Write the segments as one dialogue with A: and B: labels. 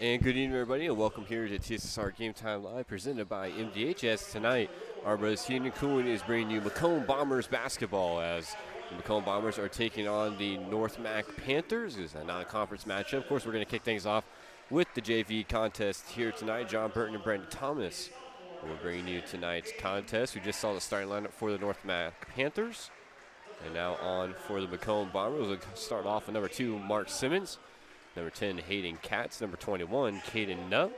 A: And good evening, everybody, and welcome here to TSSR Game Time Live, presented by MDHS. Tonight, our brothers Heenan Coon is bringing you Macomb Bombers basketball, as the Macomb Bombers are taking on the North Mac Panthers. It's a non-conference matchup. Of course, we're going to kick things off with the JV contest here tonight. John Burton and Brandon Thomas will bring you tonight's contest. We just saw the starting lineup for the North Mac Panthers. And now on for the Macomb Bombers. We'll start off with number 2, Mark Simmons. Number 10, Hayden Katz. Number 21, Caden Nutt.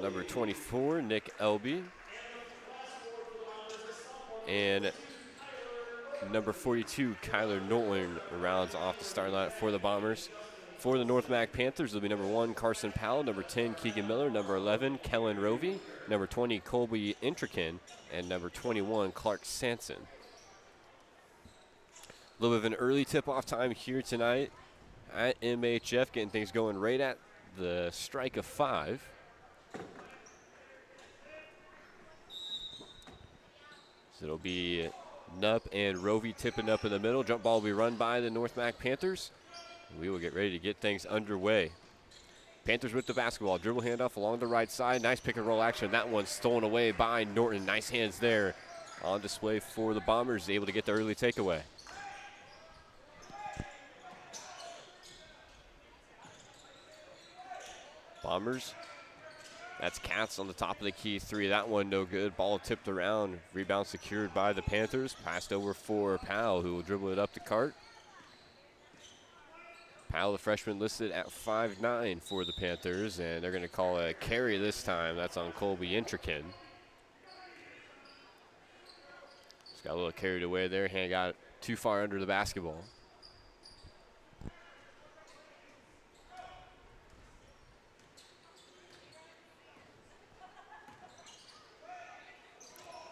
A: Number 24, Nick Elby. And number 42, Kyler Norton rounds off the starting lineup for the Bombers. For the North Mac Panthers, it'll be number 1, Carson Powell. Number 10, Keegan Miller. Number 11, Kellen Rovey. Number 20, Colby Intrican. And number 21, Clark Sanson. A little bit of an early tip-off time here tonight at MHF, getting things going right at the strike of 5. So it'll be Nupp and Rovey tipping up in the middle. Jump ball will be run by the North Mac Panthers. We will get ready to get things underway. Panthers with the basketball. Dribble handoff along the right side. Nice pick-and-roll action. That one's stolen away by Norton. Nice hands there on display for the Bombers, able to get the early takeaway. Bombers. That's Katz on the top of the key 3. That one no good. Ball tipped around. Rebound secured by the Panthers. Passed over for Powell, who will dribble it up the cart. Powell, the freshman, listed at 5'9" for the Panthers, and they're going to call a carry this time. That's on Colby Intrican. Just got a little carried away there. Hand got too far under the basketball.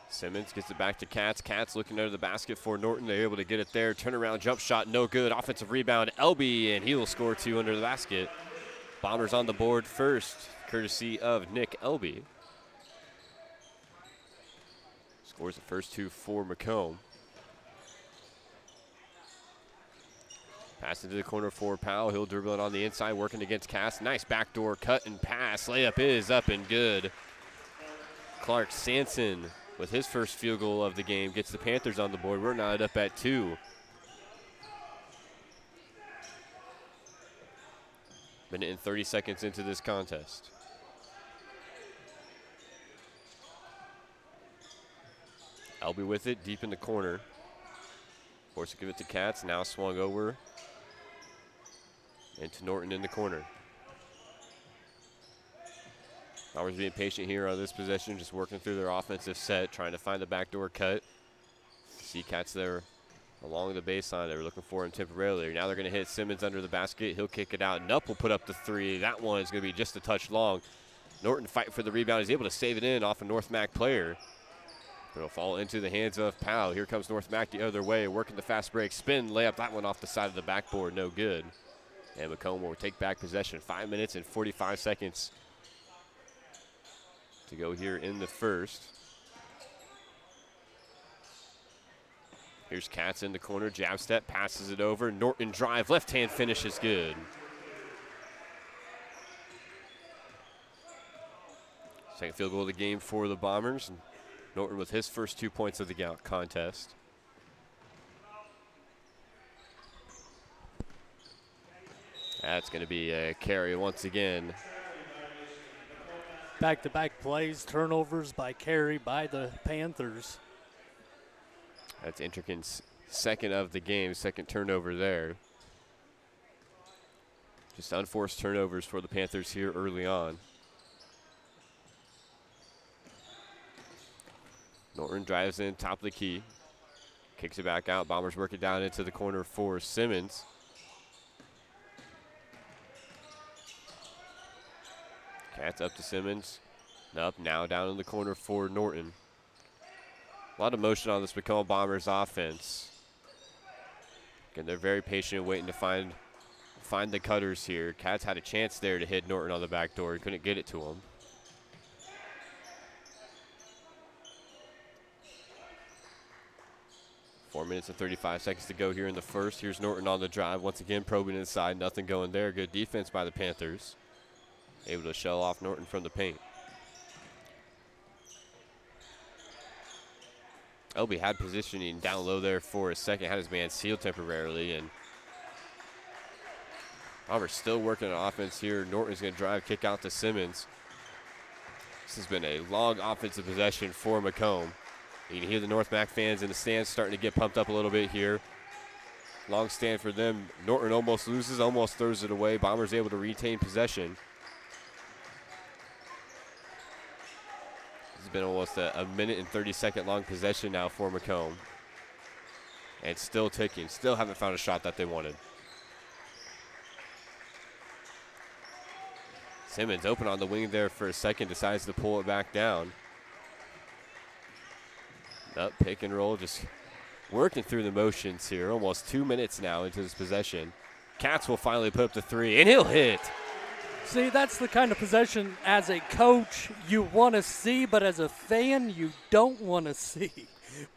A: Simmons gets it back to Katz. Katz looking under the basket for Norton. They're able to get it there. Turnaround jump shot, no good. Offensive rebound, Elby, and he will score 2 under the basket. Bombers on the board first, courtesy of Nick Elby. Scores the first 2 for Macomb. Pass into the corner for Powell. He'll dribble it on the inside, working against Katz. Nice backdoor cut and pass. Layup is up and good. Clark Sanson, with his first field goal of the game, gets the Panthers on the board. We're now up at 2. Minute and 30 seconds into this contest. Elby with it, deep in the corner. Forced to give it to Katz, now swung over. And to Norton in the corner. Bombers being patient here on this possession, just working through their offensive set, trying to find the backdoor cut. See Katz there along the baseline. They were looking for him temporarily. Now they're going to hit Simmons under the basket. He'll kick it out. Nupp will put up the 3. That one is going to be just a touch long. Norton fight for the rebound. He's able to save it in off a North Mac player. But it'll fall into the hands of Powell. Here comes North Mac the other way, working the fast break. Spin, layup, that one off the side of the backboard. No good. And Macomb will take back possession. 5 minutes and 45 seconds to go here in the first. Here's Katz in the corner, jab step, passes it over. Norton drive, left hand finish is good. Second field goal of the game for the Bombers. And Norton with his first 2 points of the contest. That's going to be a carry once again.
B: Back-to-back plays, turnovers by carry by the Panthers.
A: That's Intrican's second of the game, second turnover there. Just unforced turnovers for the Panthers here early on. Norton drives in, top of the key. Kicks it back out. Bombers work it down into the corner for Simmons. Katz up to Simmons. Up now down in the corner for Norton. A lot of motion on this Macomb Bombers offense. Again, they're very patient, waiting to find the cutters here. Katz had a chance there to hit Norton on the back door. He couldn't get it to him. 4 minutes and 35 seconds to go here in the first. Here's Norton on the drive. Once again, probing inside. Nothing going there. Good defense by the Panthers. Able to shell off Norton from the paint. LB had positioning down low there for a second. Had his man sealed temporarily. And Bombers still working on offense here. Norton's going to drive, kick out to Simmons. This has been a long offensive possession for Macomb. You can hear the North Mac fans in the stands starting to get pumped up a little bit here. Long stand for them. Norton almost loses, almost throws it away. Bombers able to retain possession. This has been almost a minute and 30-second long possession now for Macomb. And still ticking. Still haven't found a shot that they wanted. Simmons open on the wing there for a second. Decides to pull it back down. Up, pick and roll, just working through the motions here. Almost 2 minutes now into this possession. Katz will finally put up the three, and he'll hit.
B: See, that's the kind of possession as a coach you want to see, but as a fan you don't want to see.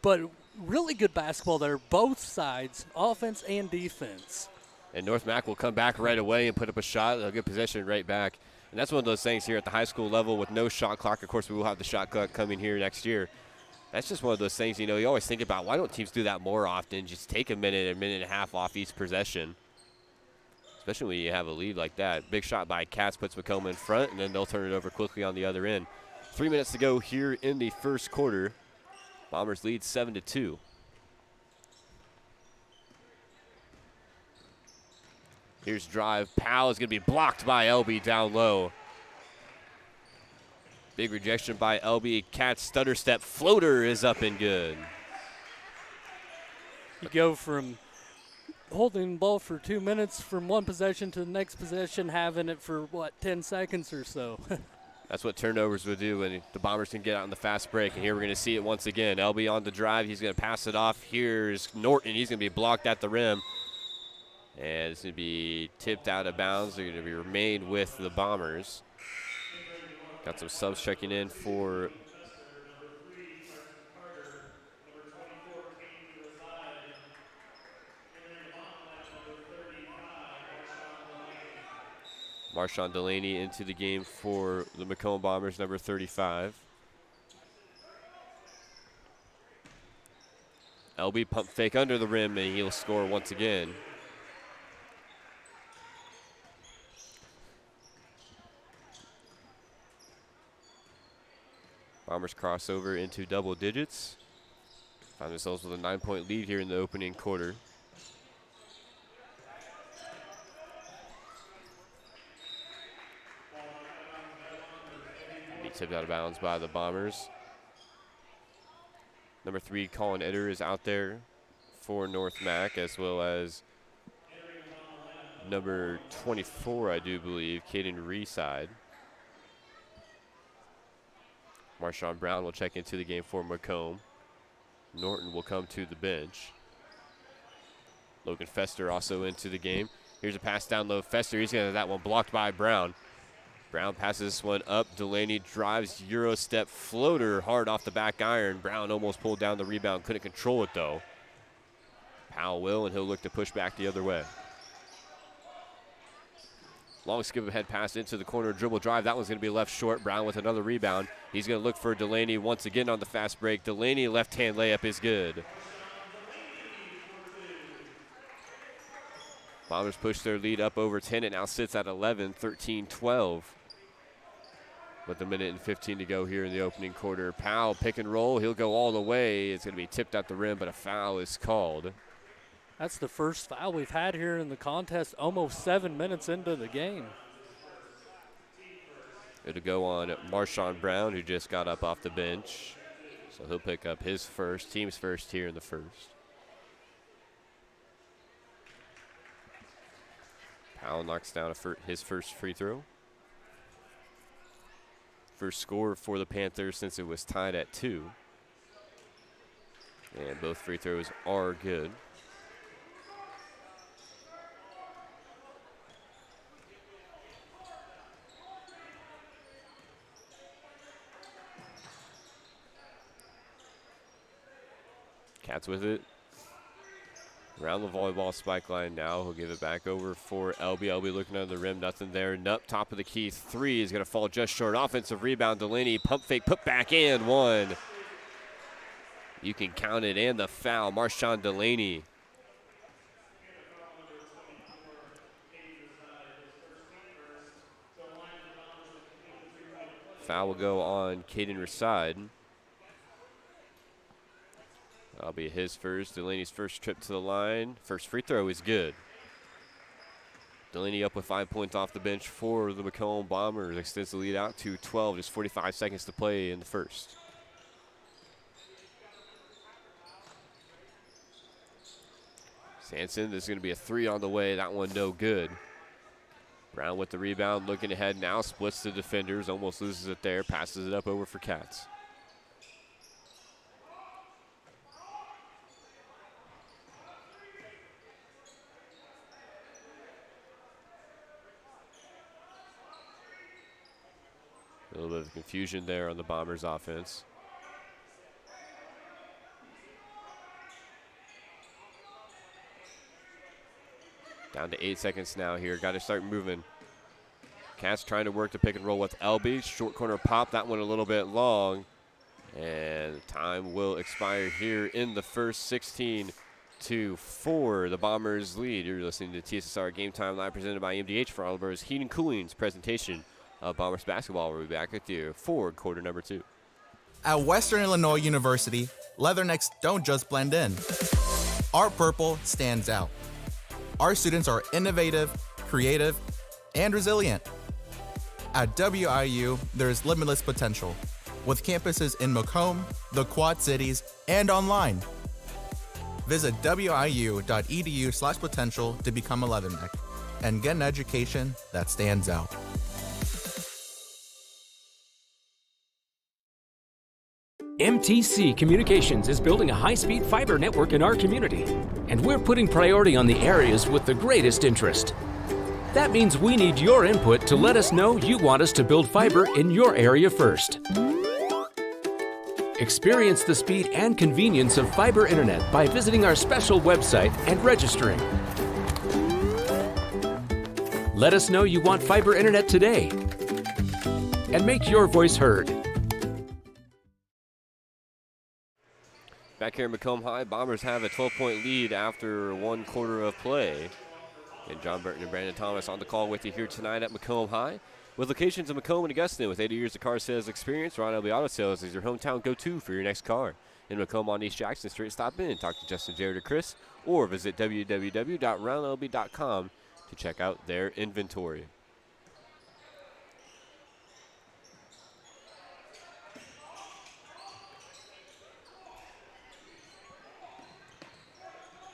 B: But really good basketball there, both sides, offense and defense.
A: And North Mac will come back right away and put up a shot, a good possession right back. And that's one of those things here at the high school level with no shot clock. Of course, we will have the shot clock coming here next year. That's just one of those things, you know, you always think about, why don't teams do that more often? Just take a minute and a half off each possession, especially when you have a lead like that. Big shot by Katz puts Macomb in front, and then they'll turn it over quickly on the other end. 3 minutes to go here in the first quarter. Bombers lead 7-2. Here's drive. Powell is going to be blocked by LB down low. Big rejection by LB. Katz stutter step. Floater is up and good.
B: You go from holding the ball for 2 minutes from one possession to the next possession, having it for, 10 seconds or so.
A: That's what turnovers would do, and the Bombers can get out in the fast break. And here we're going to see it once again. LB on the drive. He's going to pass it off. Here's Norton. He's going to be blocked at the rim. And it's going to be tipped out of bounds. They're going to be remain with the Bombers. Got some subs checking in for Marshawn Delaney into the game for the Macomb Bombers, number 35. LB pump fake under the rim, and he'll score once again. Bombers cross over into double digits. Find themselves with a 9-point lead here in the opening quarter. Be tipped out of bounds by the Bombers. Number 3, Colin Eder, is out there for North Mac, as well as number 24, I do believe, Caden Reeside. Marshawn Brown will check into the game for Macomb. Norton will come to the bench. Logan Fester also into the game. Here's a pass down low. Fester, he's going to have that one blocked by Brown. Brown passes this one up. Delaney drives Euro step floater hard off the back iron. Brown almost pulled down the rebound. Couldn't control it, though. Powell will, and he'll look to push back the other way. Long skip ahead pass into the corner, dribble drive. That one's going to be left short. Brown with another rebound. He's going to look for Delaney once again on the fast break. Delaney left-hand layup is good. Bombers push their lead up over 10. It now sits at 11, 13-12. With a minute and 15 to go here in the opening quarter. Powell pick and roll. He'll go all the way. It's going to be tipped at the rim, but a foul is called.
B: That's the first foul we've had here in the contest, almost 7 minutes into the game.
A: It'll go on Marshawn Brown, who just got up off the bench. So he'll pick up his first, team's first here in the first. Powell knocks down his first free throw. First score for the Panthers since it was tied at 2. And both free throws are good. Katz with it. Around the volleyball spike line now. He'll give it back over for LB. LB looking under the rim, nothing there. Nup, top of the key, 3 is going to fall just short. Offensive rebound, Delaney, pump fake, put back, and 1. You can count it, and the foul, Marshawn Delaney. Foul will go on Caden Reside. That'll be his first. Delaney's first trip to the line. First free throw is good. Delaney up with 5 points off the bench for the Macomb Bombers. Extends the lead out to 12. Just 45 seconds to play in the first. Sanson, this is going to be a 3 on the way. That one no good. Brown with the rebound, looking ahead now. Splits the defenders, almost loses it there. Passes it up over for Katz. A little bit of confusion there on the Bombers offense. Down to 8 seconds now here. Got to start moving. Katz trying to work the pick and roll with LB. Short corner pop. That one a little bit long. And time will expire here in the first. 16-4. The Bombers lead. You're listening to TSSR Game Time Live presented by MDH for Oliver's Heat and Cooling's presentation of Bombers basketball. We'll be back with you for quarter number 2.
C: At Western Illinois University, leathernecks don't just blend in. Our purple stands out. Our students are innovative, creative, and resilient. At WIU, there's limitless potential, with campuses in Macomb, the Quad Cities, and online. Visit wiu.edu/potential to become a leatherneck and get an education that stands out.
D: MTC Communications is building a high-speed fiber network in our community, and we're putting priority on the areas with the greatest interest. That means we need your input to let us know you want us to build fiber in your area first. Experience the speed and convenience of fiber internet by visiting our special website and registering. Let us know you want fiber internet today, and make your voice heard.
A: Back here in Macomb High, Bombers have a 12-point lead after 1 quarter of play. And John Burton and Brandon Thomas on the call with you here tonight at Macomb High. With locations in Macomb and Augusta, with 80 years of car sales experience, Ron LB Auto Sales is your hometown go-to for your next car. In Macomb on East Jackson Street, stop in, talk to Justin, Jared, or Chris, or visit www.ronlb.com to check out their inventory.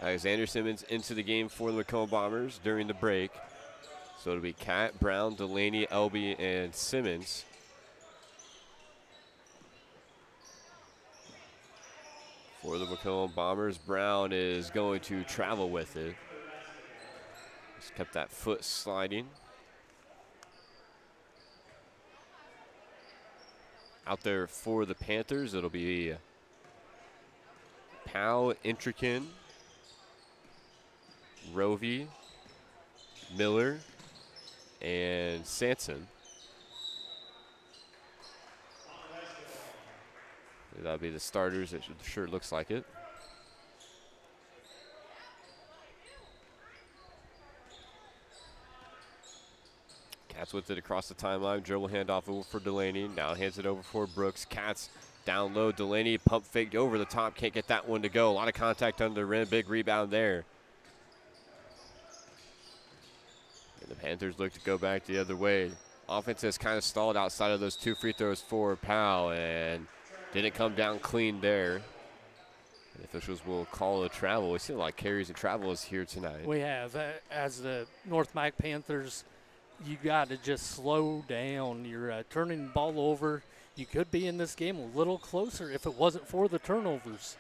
A: Alexander Simmons into the game for the Macomb Bombers during the break. So it'll be Cat, Brown, Delaney, LB, and Simmons. For the Macomb Bombers, Brown is going to travel with it. Just kept that foot sliding. Out there for the Panthers, it'll be Powell, Intrikin, Rovey, Miller, and Sanson. That'll be the starters. It sure looks like it. Katz with it across the timeline. Dribble handoff over for Delaney. Now hands it over for Brooks. Katz down low. Delaney pump faked over the top. Can't get that one to go. A lot of contact under the rim. Big rebound there. And the Panthers look to go back the other way. Offense has kind of stalled outside of those 2 free throws for Powell, and didn't come down clean there. And officials will call a travel. We see a lot of carries and travels here tonight.
B: We have. As the North Mac Panthers, you got to just slow down. You're turning the ball over. You could be in this game a little closer if it wasn't for the turnovers.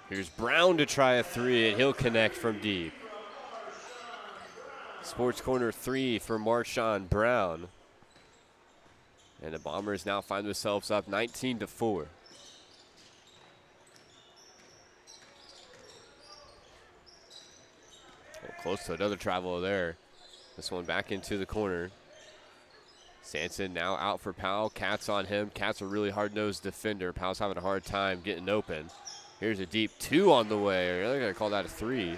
A: Here's Brown to try a 3, and he'll connect from deep. Sports Corner 3 for Marshawn Brown. And the Bombers now find themselves up 19-4. Oh, close to another travel there. This one back into the corner. Sanson now out for Powell. Katz on him. Katz a really hard-nosed defender. Powell's having a hard time getting open. Here's a deep 2 on the way. They're going to call that a 3.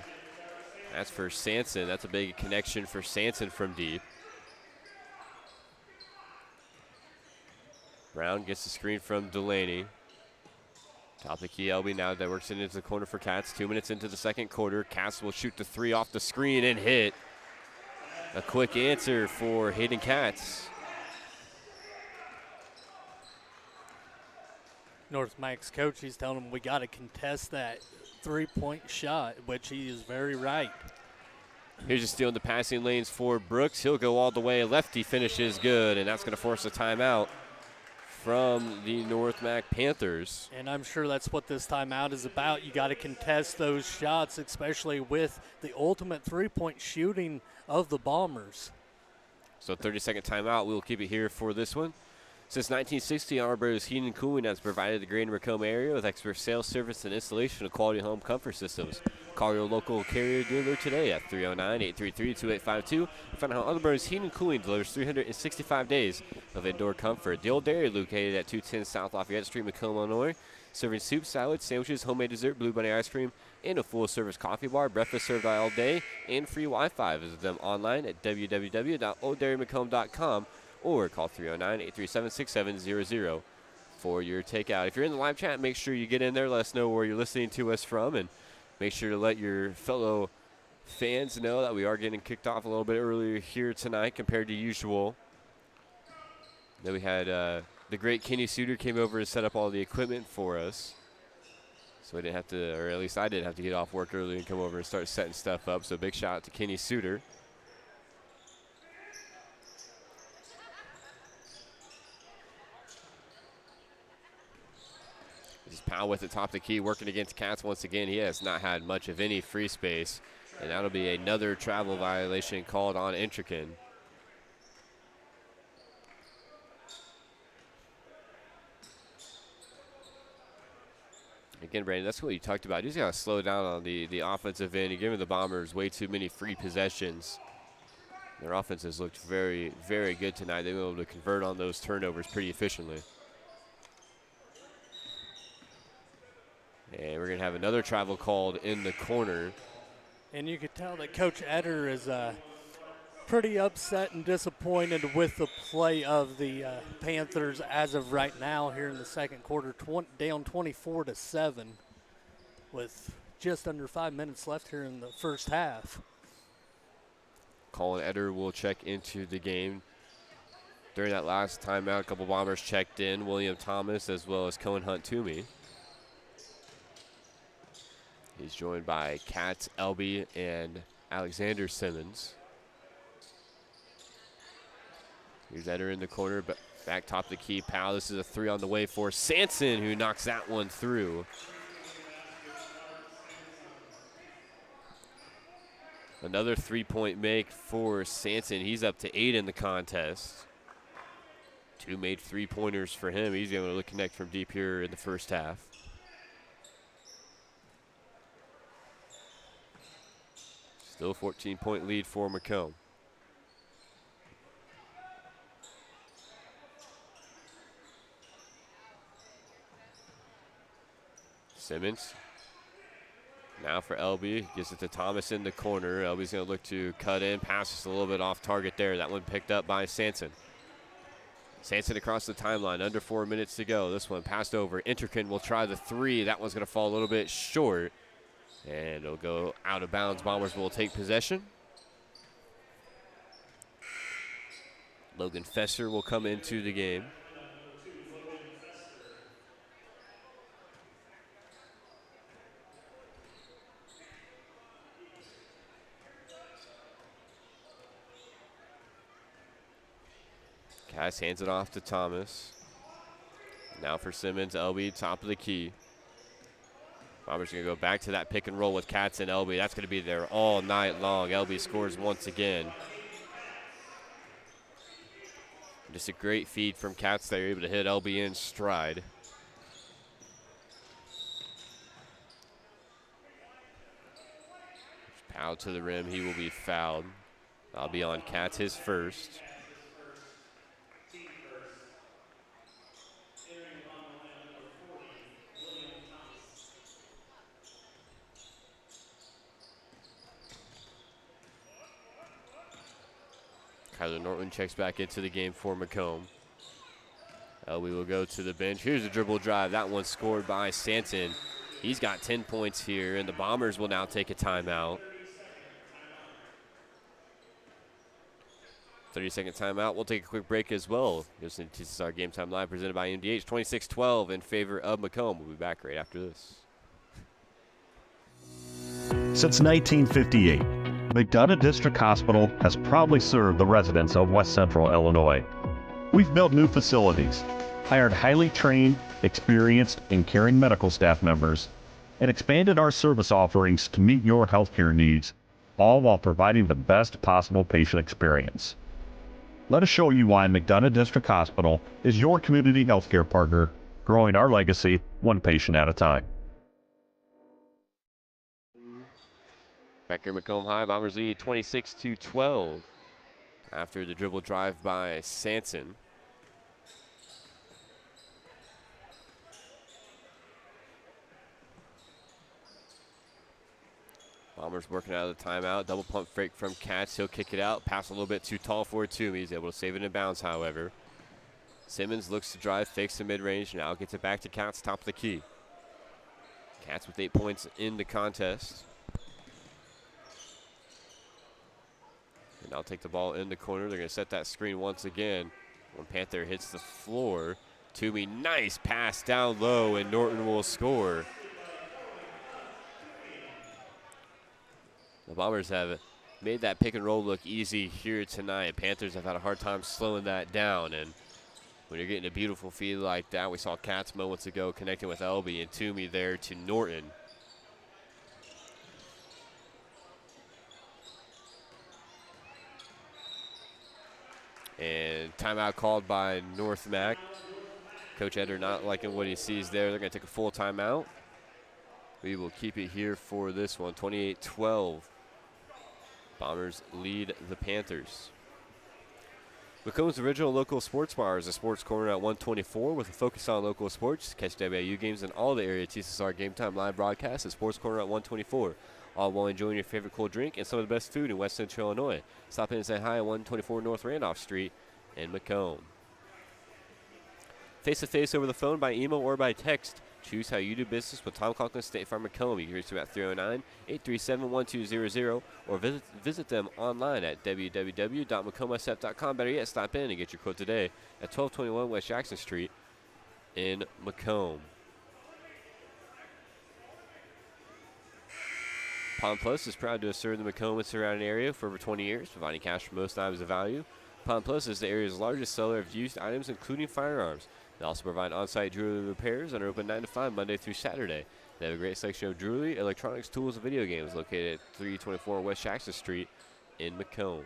A: That's for Sanson. That's a big connection for Sanson from deep. Brown gets the screen from Delaney. Top of the key, Elby now that works it into the corner for Katz. 2 minutes into the second quarter. Katz will shoot the 3 off the screen and hit. A quick answer for Hayden Katz.
B: North Mac's coach, he's telling him we got to contest that three-point shot, which he is very right.
A: Here's just stealing the passing lanes for Brooks. He'll go all the way. Lefty finishes good, and that's going to force a timeout from the North Mac Panthers.
B: And I'm sure that's what this timeout is about. You got to contest those shots, especially with the ultimate three-point shooting of the Bombers.
A: So 30-second timeout. We'll keep it here for this one. Since 1960, Arbor's Heating and Cooling has provided the Greater Macomb area with expert sales, service, and installation of quality home comfort systems. Call your local Carrier dealer today at 309-833-2852 and find out how Arbor's Heating and Cooling delivers 365 days of indoor comfort. The Old Dairy, located at 210 South Lafayette Street, Macomb, Illinois, serving soup, salads, sandwiches, homemade dessert, Blue Bunny ice cream, and a full-service coffee bar, breakfast served all day, and free Wi-Fi. Visit them online at www.olddairymacomb.com or call 309-837-6700 for your takeout. If you're in the live chat, make sure you get in there. Let us know where you're listening to us from, and make sure to let your fellow fans know that we are getting kicked off a little bit earlier here tonight compared to usual. Then we had the great Kenny Suter came over and set up all the equipment for us. So we didn't have to, or at least I didn't have to get off work early and come over and start setting stuff up. So big shout out to Kenny Suter. This is Powell with the top of the key, working against Katz once again. He has not had much of any free space. And that'll be another travel violation called on Intrican. Again, Brandon, that's what you talked about. You just got to slow down on the offensive end. You're giving the Bombers way too many free possessions. Their offense has looked very, very good tonight. They've been able to convert on those turnovers pretty efficiently. And we're going to have another travel called in the corner.
B: And you could tell that Coach Eder is pretty upset and disappointed with the play of the Panthers as of right now here in the second quarter, down 24-7 with just under 5 minutes left here in the first half.
A: Colin Eder will check into the game. During that last timeout, a couple Bombers checked in, William Thomas as well as Cohen Hunt Toomey. He's joined by Katz, Elby, and Alexander Simmons. Here's Eder in the corner, but back top of the key. Powell, this is a 3 on the way for Sanson, who knocks that one through. Another 3-point make for Sanson. He's up to 8 in the contest. 2 made 3-pointers for him. He's able to connect from deep here in the first half. Still a 14-point lead for Macomb. Simmons. Now for Elby. Gives it to Thomas in the corner. Elby's going to look to cut in. Passes a little bit off target there. That one picked up by Sanson. Sanson across the timeline. Under 4 minutes to go. This one passed over. Intrican will try the 3. That one's going to fall a little bit short. And it'll go out of bounds. Bombers will take possession. Logan Fesser will come into the game. Cass hands it off to Thomas. Now for Simmons. Elby, top of the key. Bombers going to go back to that pick and roll with Katz and Elby. That's going to be there all night long. Elby scores once again. Just a great feed from Katz there, able to hit Elby in stride. Powell out to the rim. He will be fouled. I'll be on Katz, his first. Kyler Norton checks back into the game for Macomb. We will go to the bench. Here's a dribble drive. That one scored by Stanton. He's got 10 points here, and the Bombers will now take a timeout. 30-second timeout. We'll take a quick break as well. This is TSSR Game Time Live presented by MDH. 26-12 in favor of Macomb. We'll be back right after this.
E: Since 1958, McDonough District Hospital has proudly served the residents of West Central Illinois. We've built new facilities, hired highly trained, experienced, and caring medical staff members, and expanded our service offerings to meet your healthcare needs, all while providing the best possible patient experience. Let us show you why McDonough District Hospital is your community healthcare partner, growing our legacy one patient at a time.
A: Back here, Macomb High, Bombers lead 26-12 after the dribble drive by Sanson. Bombers working out of the timeout. Double pump fake from Katz. He'll kick it out. Pass a little bit too tall for Toomey. He's able to save it in bounds, however. Simmons looks to drive, fakes the mid-range. Now gets it back to Katz, top of the key. Katz with 8 points in the contest. And now take the ball in the corner. They're going to set that screen once again. When Panther hits the floor, Toomey, nice pass down low, and Norton will score. The Bombers have made that pick and roll look easy here tonight. Panthers have had a hard time slowing that down, and when you're getting a beautiful feed like that, we saw Katz moments ago connecting with Elby, and Toomey there to Norton. And timeout called by North Mac. Coach Eder not liking what he sees there. They're going to take a full timeout. We will keep it here for this one, 28-12. Bombers lead the Panthers. Macomb's original local sports bar is a sports corner at 124 with a focus on local sports. Catch WIU games and all the area TSSR Game Time live broadcasts at Sports Corner at 124. All while enjoying your favorite cold drink and some of the best food in West Central Illinois. Stop in and say hi at 124 North Randolph Street in Macomb. Face-to-face over the phone, by email, or by text. Choose how you do business with Tom Conklin State Farm Macomb. You can reach them at 309-837-1200 or visit them online at www.macombsf.com. Better yet, stop in and get your quote today at 1221 West Jackson Street in Macomb. Palm Plus is proud to have served the Macomb and surrounding area for over 20 years, providing cash for most items of value. Palm Plus is the area's largest seller of used items, including firearms. They also provide on-site jewelry repairs and are open 9 to 5 Monday through Saturday. They have a great section of jewelry, electronics, tools, and video games located at 324 West Jackson Street in Macomb.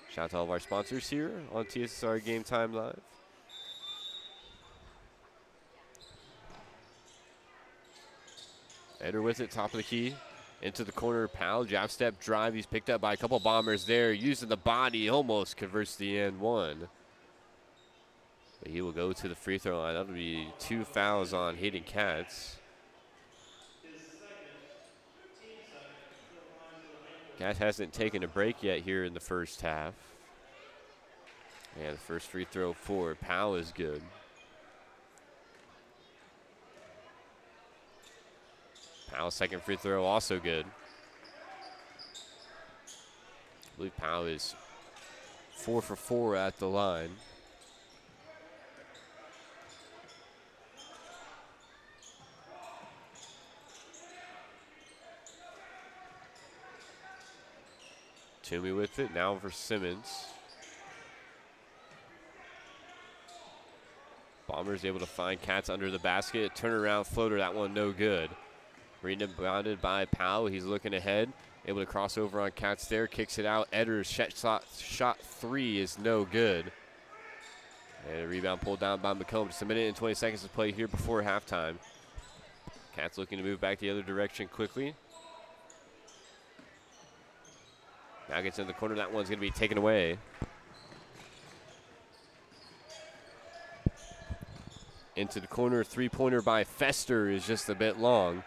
A: Shout out to all of our sponsors here on TSSR Game Time Live. Eder with it, top of the key. Into the corner, Powell, jab step drive. He's picked up by a couple Bombers there. Using the body, almost converts the end one. But he will go to the free throw line. That'll be 2 fouls on Hayden Katz. Katz hasn't taken a break yet here in the first half. And the first free throw for Powell is good. Powell's second free throw also good. I believe Powell is 4 for 4 at the line. Toomey with it, now for Simmons. Bombers able to find Katz under the basket. Turnaround floater, that one no good. Rebounded by Powell. He's looking ahead. Able to cross over on Katz there. Kicks it out. Eder's shot 3 is no good. And a rebound pulled down by Macomb. Just a minute and 20 seconds to play here before halftime. Katz looking to move back the other direction quickly. Now gets in the corner. That one's going to be taken away. Into the corner. Three-pointer by Fester is just a bit long.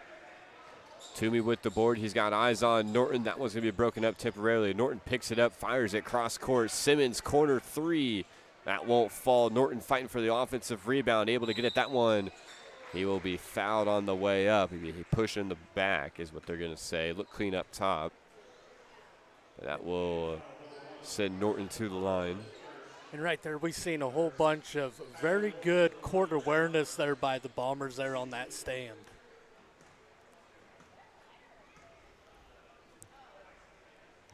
A: Toomey with the board. He's got eyes on Norton. That one's going to be broken up temporarily. Norton picks it up, fires it cross court. Simmons, corner three. That won't fall. Norton fighting for the offensive rebound, able to get it. That one, he will be fouled on the way up. He'll be pushing the back is what they're going to say. Look clean up top. That will send Norton to the line.
B: And right there, we've seen a whole bunch of very good court awareness there by the Bombers there on that stand.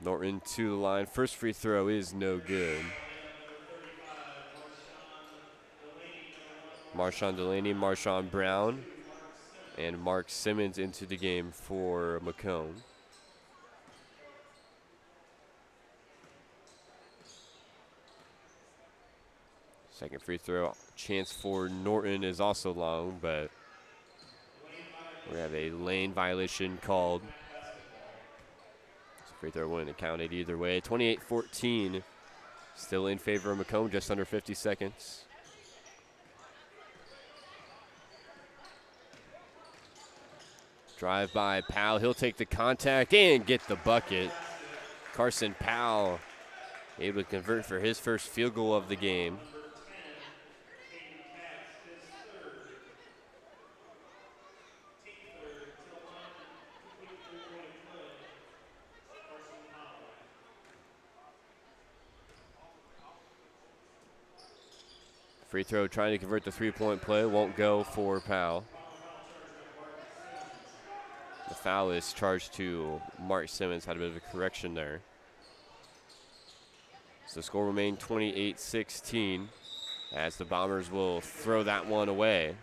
A: Norton to the line. First free throw is no good. Marshawn Delaney, Marshawn Brown, and Mark Simmons into the game for Macomb. Second free throw chance for Norton is also long, but we have a lane violation called. So free throw wouldn't have counted either way. 28-14, still in favor of Macomb, just under 50 seconds. Drive by Powell, he'll take the contact and get the bucket. Carson Powell able to convert for his first field goal of the game. Free throw trying to convert the three-point play, won't go for Powell. The foul is charged to Mark Simmons, had a bit of a correction there. So the score remained 28-16 as the Bombers will throw that one away.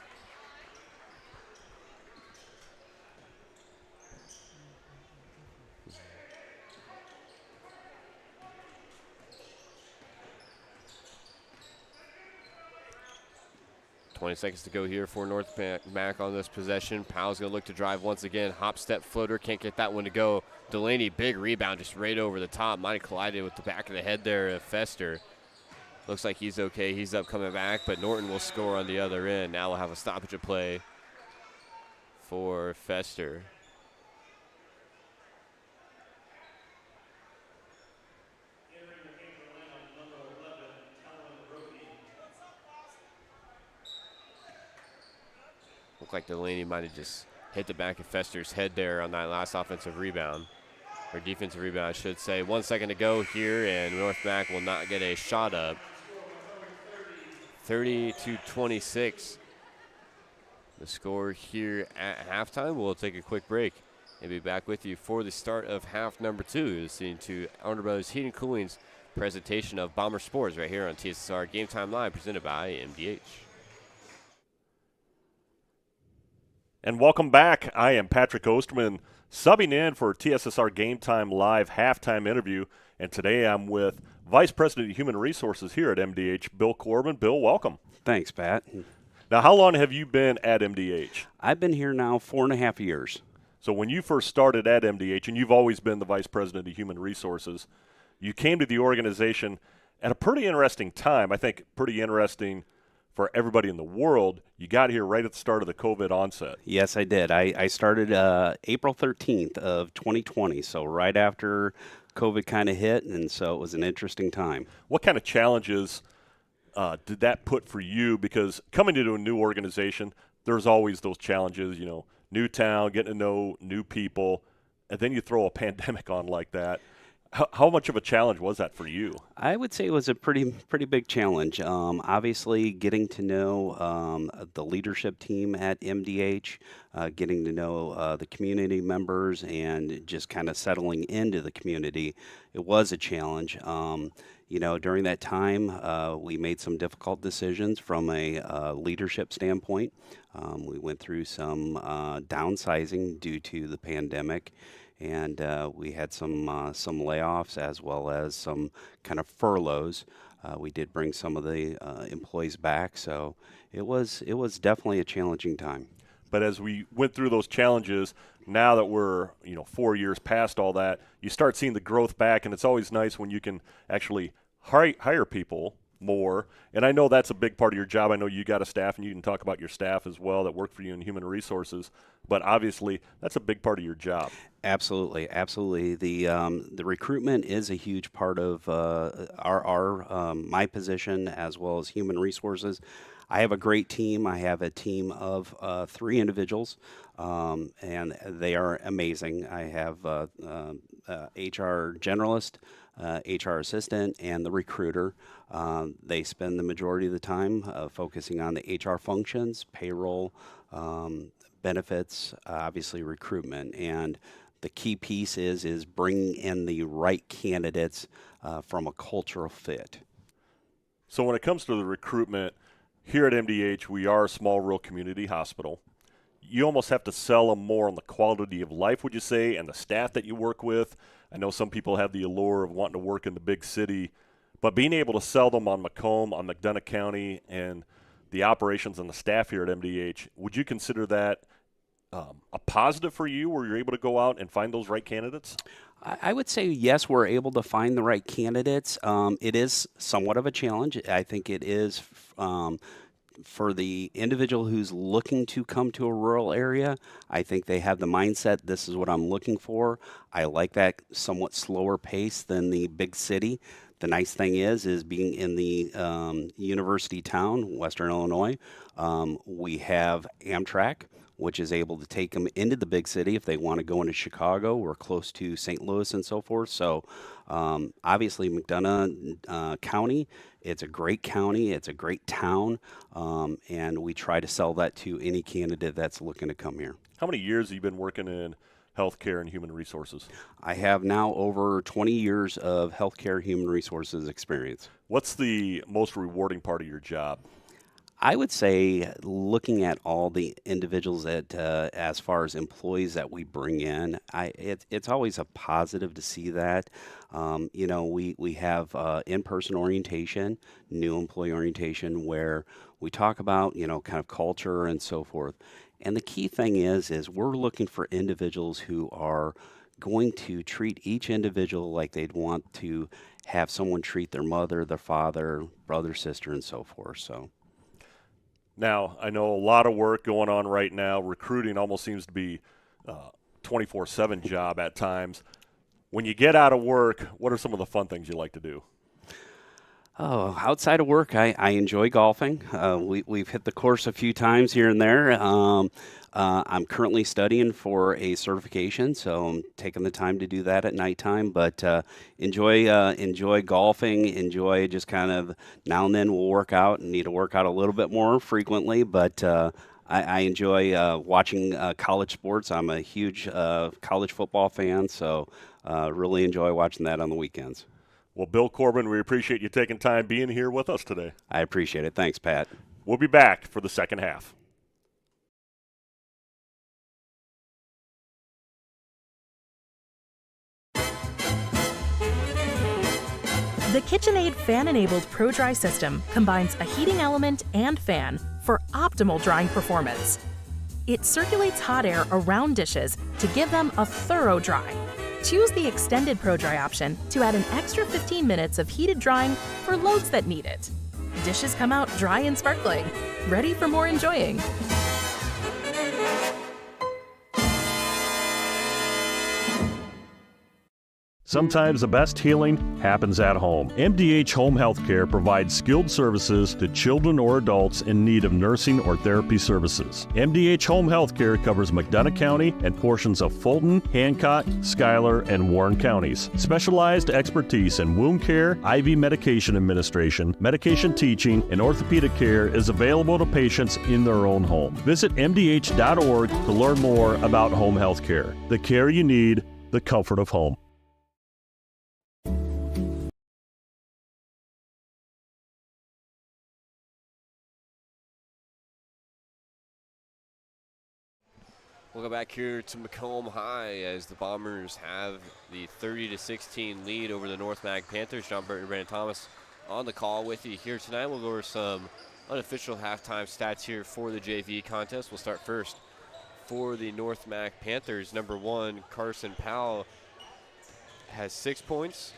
A: .20 seconds to go here for North Mac on this possession. Powell's going to look to drive once again. Hop, step, floater. Can't get that one to go. Delaney, big rebound, just right over the top. Might have collided with the back of the head there of Fester. Looks like he's okay. He's up coming back, but Norton will score on the other end. Now we'll have a stoppage of play for Fester. Looked like Delaney might have just hit the back of Fester's head there on that last offensive rebound. Or defensive rebound, I should say. 1 second to go here, and North Mac will not get a shot up. 30-26. The score here at halftime. We'll take a quick break and be back with you for the start of half number 2. You're listening to Elder Brothers Heating and Cooling's presentation of Bomber Sports right here on TSSR Game Time Live, presented by MDH.
E: And welcome back. I am Patrick Osterman, subbing in for TSSR Game Time Live halftime interview. And today I'm with Vice President of Human Resources here at MDH, Bill Corbin. Bill, welcome.
F: Thanks, Pat.
E: Now, how long have you been at MDH?
F: I've been here now 4.5 years.
E: So when you first started at MDH, and you've always been the Vice President of Human Resources, you came to the organization at a pretty interesting time. I think pretty interesting for everybody in the world. You got here right at the start of the COVID onset.
F: Yes, I did. I started April 13th of 2020, so right after COVID kind of hit, and so it was an interesting time.
E: What kind of challenges did that put for you? Because coming into a new organization, there's always those challenges, you know, new town, getting to know new people, and then you throw a pandemic on like that. How much of a challenge was that for you?
F: I would say it was a pretty big challenge. Obviously, getting to know the leadership team at MDH, getting to know the community members, and just kind of settling into the community, it was a challenge. You know, during that time, we made some difficult decisions from a leadership standpoint. We went through some downsizing due to the pandemic. And we had some layoffs as well as some kind of furloughs. We did bring some of the employees back, so it was definitely a challenging time.
G: But as we went through those challenges, now that we're 4 years past all that, you start seeing the growth back, and it's always nice when you can actually hire people more. And I know that's a big part of your job. I know you got a staff, and you can talk about your staff as well that work for you in human resources. But obviously, that's a big part of your job.
F: Absolutely, absolutely. The recruitment is a huge part of my position as well as human resources. I have a great team. I have a team of 3 individuals, and they are amazing. I have HR generalist, HR assistant, and the recruiter. They spend the majority of the time focusing on the HR functions, payroll, benefits, obviously recruitment. And the key piece is bringing in the right candidates from a cultural fit.
G: So when it comes to the recruitment, here at MDH, we are a small rural community hospital. You almost have to sell them more on the quality of life, would you say, and the staff that you work with. I know some people have the allure of wanting to work in the big city, but being able to sell them on Macomb, on McDonough County, and the operations and the staff here at MDH, would you consider that a positive for you, where you're able to go out and find those right candidates?
F: I would say yes, we're able to find the right candidates. It is somewhat of a challenge. I think it is for the individual who's looking to come to a rural area. I think they have the mindset, this is what I'm looking for. I like that somewhat slower pace than the big city. The nice thing is being in the university town, Western Illinois, we have Amtrak, which is able to take them into the big city if they want to go into Chicago. We're close to St. Louis and so forth. So obviously McDonough County, it's a great county, it's a great town, and we try to sell that to any candidate that's looking to come here.
G: How many years have you been working in healthcare and human resources?
F: I have now over 20 years of healthcare human resources experience.
G: What's the most rewarding part of your job?
F: I would say looking at all the individuals that, as far as employees that we bring in, it's always a positive to see that. We have in-person orientation, new employee orientation, where we talk about, kind of culture and so forth. And the key thing is we're looking for individuals who are going to treat each individual like they'd want to have someone treat their mother, their father, brother, sister, and so forth. So.
G: Now, I know a lot of work going on right now. Recruiting almost seems to be a 24/7 job at times. When you get out of work, what are some of the fun things you like to do?
F: Oh, outside of work, I enjoy golfing. We've hit the course a few times here and there. I'm currently studying for a certification, so I'm taking the time to do that at nighttime. But enjoy golfing. Enjoy just kind of now and then we'll work out and need to work out a little bit more frequently. But I enjoy watching college sports. I'm a huge college football fan, so really enjoy watching that on the weekends.
G: Well, Bill Corbin, we appreciate you taking time being here with us today.
F: I appreciate it. Thanks, Pat.
G: We'll be back for the second half.
H: The KitchenAid fan-enabled Pro Dry system combines a heating element and fan for optimal drying performance. It circulates hot air around dishes to give them a thorough dry. Choose the extended Pro Dry option to add an extra 15 minutes of heated drying for loads that need it. Dishes come out dry and sparkling, ready for more enjoying.
E: Sometimes the best healing happens at home. MDH Home Healthcare provides skilled services to children or adults in need of nursing or therapy services. MDH Home Healthcare covers McDonough County and portions of Fulton, Hancock, Schuyler, and Warren counties. Specialized expertise in wound care, IV medication administration, medication teaching, and orthopedic care is available to patients in their own home. Visit MDH.org to learn more about home healthcare. The care you need, the comfort of home.
A: We'll go back here to Macomb High as the Bombers have the 30-16 lead over the North Mag Panthers. John Burton and Brandon Thomas on the call with you here tonight. We'll go over some unofficial halftime stats here for the JV contest. We'll start first for the North Mac Panthers. Number 1, Carson Powell, has 6 points,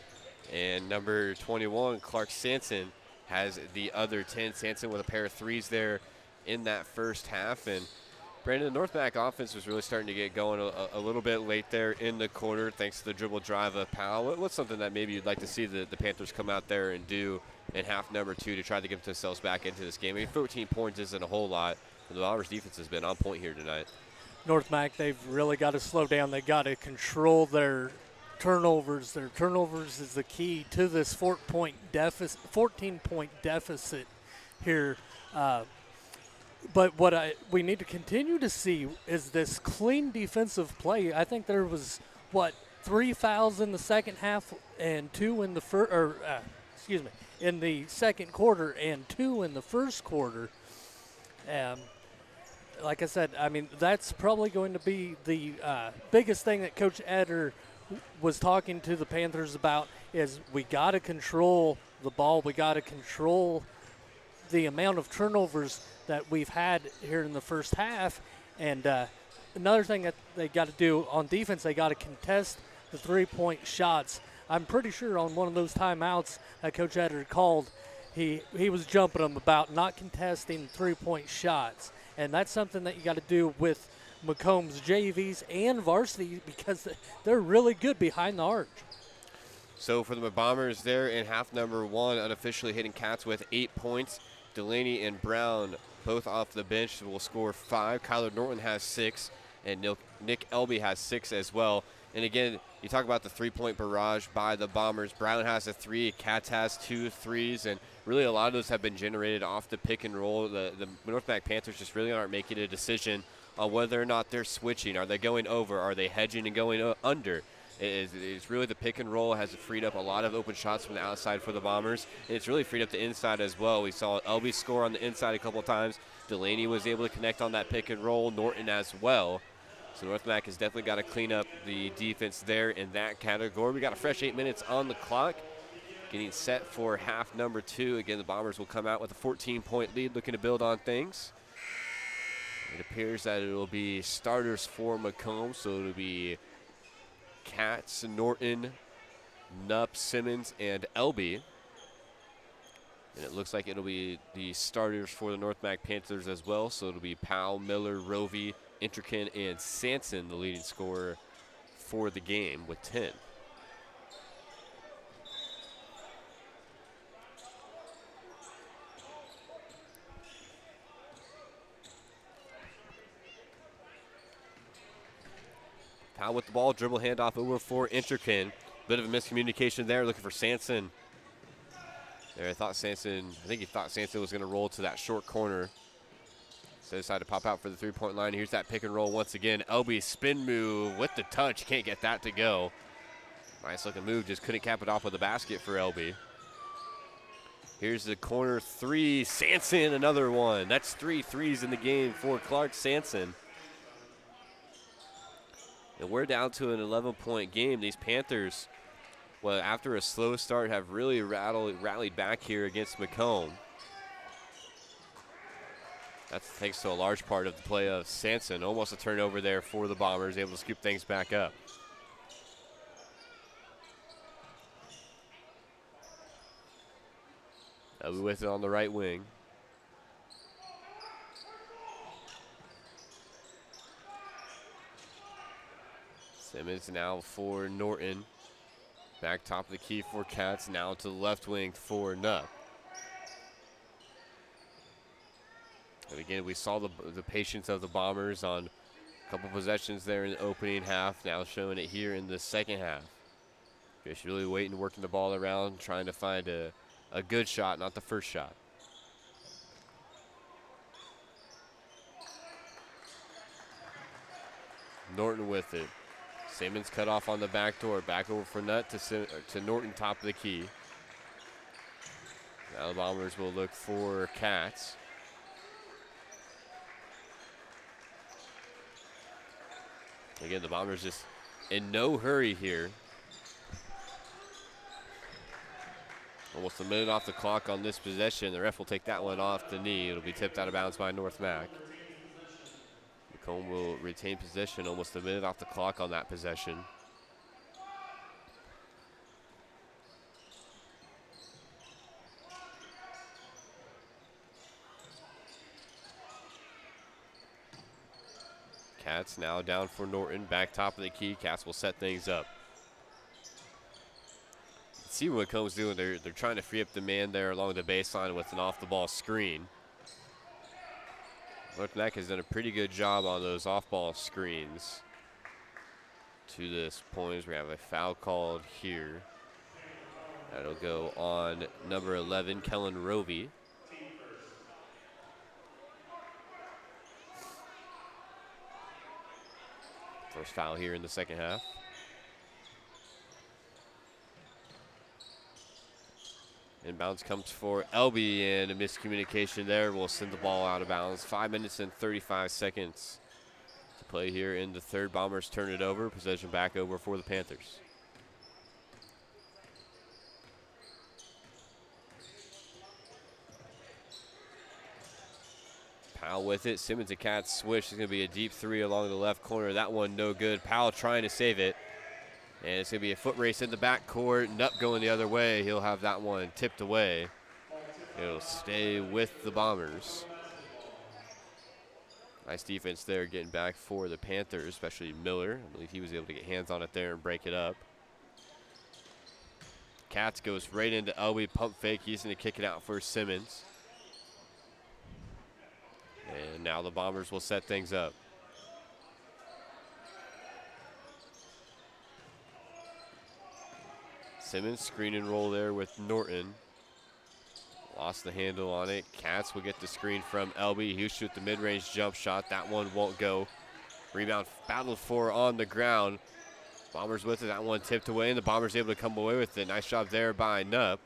A: and number 21, Clark Sanson, has the other 10. Sanson with a pair of threes there in that first half. And Brandon, the North Mac offense was really starting to get going a little bit late there in the quarter thanks to the dribble drive of Powell. What's something that maybe you'd like to see the Panthers come out there and do in half number 2 to try to get themselves back into this game? I mean, 14 points isn't a whole lot. The Bombers' defense has been on point here tonight.
B: North Mac, they've really got to slow down. They've got to control their turnovers. Their turnovers is the key to this 14-point deficit here. But what we need to continue to see is this clean defensive play. I think there was, 3 fouls in the second half and 2 in the in the second quarter and 2 in the first quarter. Like I said, I mean, that's probably going to be the biggest thing that Coach Eder was talking to the Panthers about is we got to control the ball. We got to control the amount of turnovers that we've had here in the first half. And another thing that they got to do on defense, they got to contest the three-point shots. I'm pretty sure on one of those timeouts that Coach Eder called, he was jumping them about not contesting three-point shots. And that's something that you got to do with Macomb's JVs and varsity because they're really good behind the arch.
A: So for the Bombers there in half number 1, unofficially hitting Cats with 8 points. Delaney and Brown both off the bench will score 5. Kyler Norton has 6, and Nick Elby has 6 as well. And again, you talk about the three-point barrage by the Bombers. Brown has a 3, Cats has 2 threes, and really a lot of those have been generated off the pick and roll. The North Mac Panthers just really aren't making a decision on whether or not they're switching. Are they going over? Are they hedging and going under? It's really the pick and roll has freed up a lot of open shots from the outside for the Bombers, and it's really freed up the inside as well. We saw Elby score on the inside a couple of times. Delaney was able to connect on that pick and roll, Norton as well. So North Mac has definitely got to clean up the defense there in that category. We got a fresh 8 minutes on the clock, getting set for half number 2. Again, the Bombers will come out with a 14-point lead, looking to build on things. It appears that it will be starters for Macomb, so it'll be Katz, Norton, Nupp, Simmons, and Elby. And it looks like it'll be the starters for the North Mac Panthers as well, so it'll be Powell, Miller, Rovey, Intrican, and Sanson, the leading scorer for the game with 10. Powell with the ball, dribble handoff over for Intrican. Bit of a miscommunication there, looking for Sanson. There, I think he thought Sanson was going to roll to that short corner. So decided to pop out for the three-point line. Here's that pick and roll once again. Elby spin move with the touch. Can't get that to go. Nice looking move. Just couldn't cap it off with a basket for Elby. Here's the corner 3. Sanson, another one. That's 3 threes in the game for Clark Sanson. And we're down to an 11-point game. These Panthers, well, after a slow start, have really rallied back here against Macomb. That's thanks to a large part of the play of Sanson. Almost a turnover there for the Bombers, able to scoop things back up. Elby with it on the right wing. Simmons now for Norton. Back top of the key for Katz. Now to the left wing for Nupp. And again, we saw the patience of the Bombers on a couple possessions there in the opening half. Now showing it here in the second half. Just really waiting, working the ball around, trying to find a good shot, not the first shot. Norton with it. Simmons cut off on the back door. Back over for Nutt to Norton, top of the key. Now the Bombers will look for Katz. Again, the Bombers just in no hurry here. Almost a minute off the clock on this possession. The ref will take that one off the knee. It'll be tipped out of bounds by North Mac. Macomb will retain possession, almost a minute off the clock on that possession. Cats now down for Norton, back top of the key. Cats will set things up. See what Macomb's doing. They're trying to free up the man there along the baseline with an off-the-ball screen. North Neck has done a pretty good job on those off-ball screens to this point. We have a foul called here. That'll go on number 11, Kellen Rovey. First foul here in the second half. Inbounds comes for Elby, and a miscommunication there will send the ball out of bounds. 5 minutes and 35 seconds to play here in the third. Bombers turn it over. Possession back over for the Panthers. Powell with it. Simmons and Cats switch. It's going to be a deep three along the left corner. That one no good. Powell trying to save it. And it's going to be a foot race in the backcourt. Nupp going the other way. He'll have that one tipped away. It'll stay with the Bombers. Nice defense there getting back for the Panthers, especially Miller. I believe he was able to get hands on it there and break it up. Cats goes right into Elby. Pump fake. He's going to kick it out for Simmons. And now the Bombers will set things up. Simmons screen and roll there with Norton. Lost the handle on it. Cats will get the screen from Elby. He'll shoot the mid-range jump shot. That one won't go. Rebound battled for on the ground. Bombers with it. That one tipped away, and the Bombers able to come away with it. Nice job there by Nupp.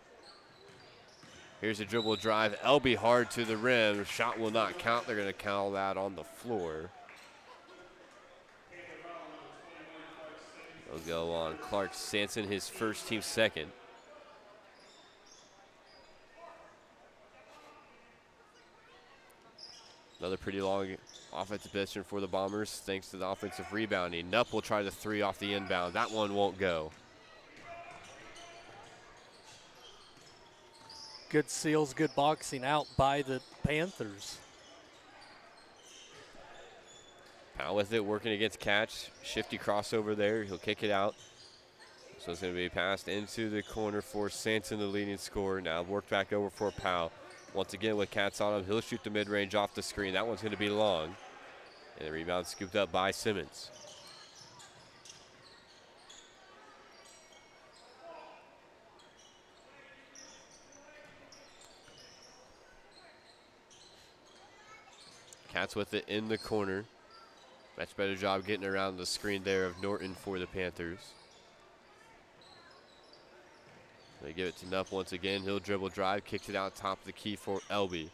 A: Here's a dribble drive. Elby hard to the rim. Shot will not count. They're going to call that on the floor. They'll go on Clark Sanson, his first, team second. Another pretty long offensive possession for the Bombers thanks to the offensive rebounding. Nupp will try the three off the inbound. That one won't go.
B: Good seals, good boxing out by the Panthers.
A: Powell with it, working against Catch. Shifty crossover there. He'll kick it out. So it's going to be passed into the corner for Sanson, the leading scorer. Now worked back over for Powell. Once again with Cats on him, he'll shoot the mid-range off the screen. That one's going to be long. And the rebound scooped up by Simmons. Cats with it in the corner. Much better job getting around the screen there of Norton for the Panthers. They give it to Nupp once again. He'll dribble drive, kicks it out top of the key for Elby.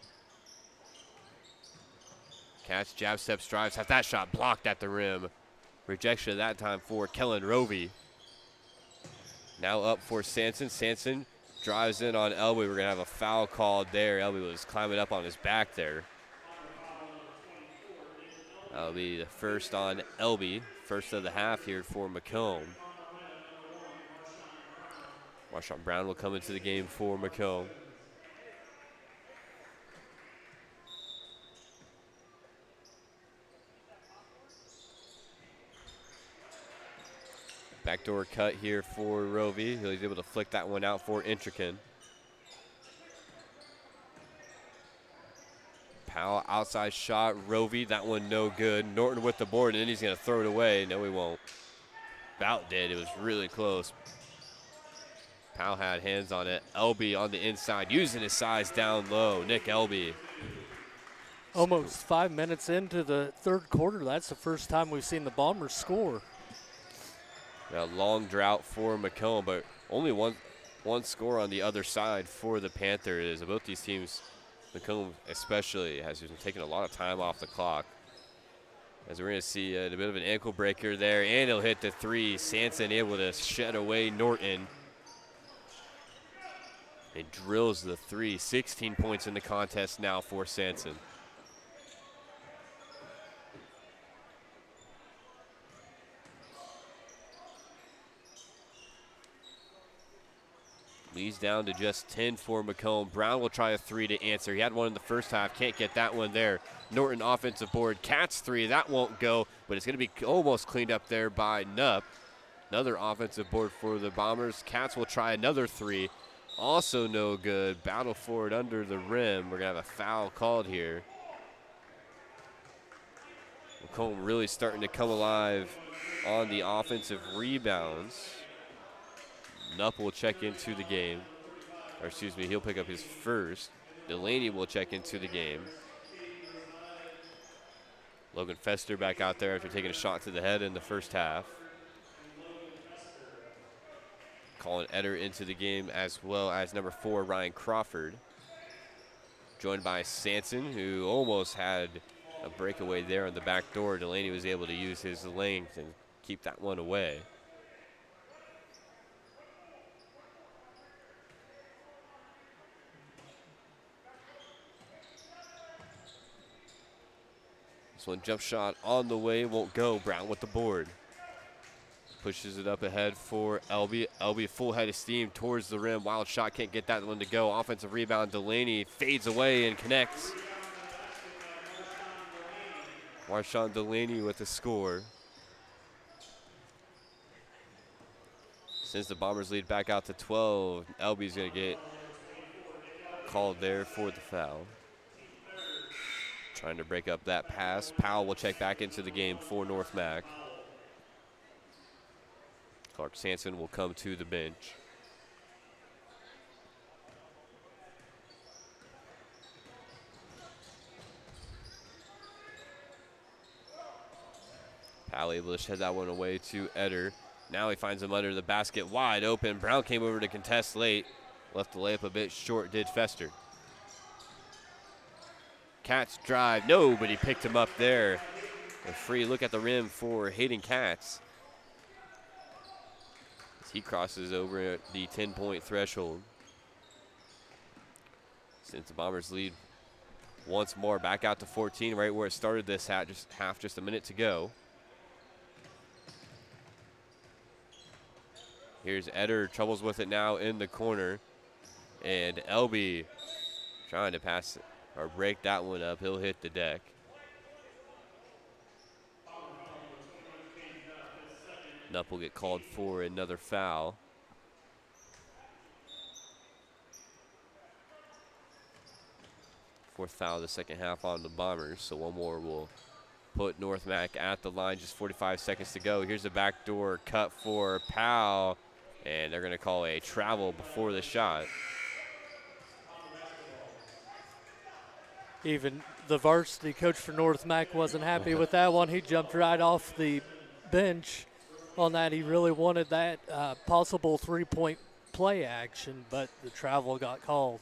A: Cats jab steps, drives, has that shot blocked at the rim. Rejection at that time for Kellen Rovey. Now up for Sanson. Sanson drives in on Elby. We're going to have a foul called there. Elby was climbing up on his back there. That'll be the first on Elby. First of the half here for Macomb. Marshawn Brown will come into the game for Macomb. Backdoor cut here for Rovey. He's able to flick that one out for Intrican. Powell outside shot. Rovey, that one no good. Norton with the board, and then he's going to throw it away. No, he won't. About did. It was really close. Powell had hands on it. Elby on the inside, using his size down low. Nick Elby.
B: Almost 5 minutes into the third quarter. That's the first time we've seen the Bombers score.
A: A long drought for Macomb, but only one score on the other side for the Panthers. Both these teams, Macomb especially, has been taking a lot of time off the clock. As we're going to see a bit of an ankle breaker there, and he'll hit the three. Sanson able to shed away Norton. It drills the three. 16 points in the contest now for Sanson. Leads down to just 10 for Macomb. Brown will try a three to answer. He had one in the first half. Can't get that one there. Norton offensive board. Cats three. That won't go, but it's going to be almost cleaned up there by Nupp. Another offensive board for the Bombers. Cats will try another three. Also no good. Battle for it under the rim. We're going to have a foul called here. Macomb really starting to come alive on the offensive rebounds. Nupp will check into the game. Or excuse me, he'll pick up his first. Delaney will check into the game. Logan Fester back out there after taking a shot to the head in the first half. Colin Etter into the game, as well as number 4, Ryan Crawford. Joined by Sanson, who almost had a breakaway there on the back door. Delaney was able to use his length and keep that one away. This one jump shot on the way, won't go. Brown with the board. Pushes it up ahead for Elby. Elby full head of steam towards the rim. Wild shot, can't get that one to go. Offensive rebound, Delaney fades away and connects. Marshawn Delaney with the score. Since the Bombers lead back out to 12, Elby's going to get called there for the foul. Trying to break up that pass. Powell will check back into the game for North Mac. Clark Sanson will come to the bench. Powell able to shed that one away to Etter. Now he finds him under the basket, wide open. Brown came over to contest late. Left the layup a bit short, did Fester. Katz drive, no, but he picked him up there. A free look at the rim for Hayden Katz. As he crosses over at the 10-point threshold. Since the Bombers lead once more, back out to 14, right where it started this half, just a minute to go. Here's Etter, troubles with it now in the corner. And Elby trying to pass it or break that one up. He'll hit the deck. Nupp will get called for another foul. Fourth foul of the second half on the Bombers, so one more will put North Mac at the line. Just 45 seconds to go. Here's a backdoor cut for Powell, and they're going to call a travel before the shot.
B: Even the varsity coach for North Mac wasn't happy with that one. He jumped right off the bench on that. He really wanted that possible three-point play action, but the travel got called.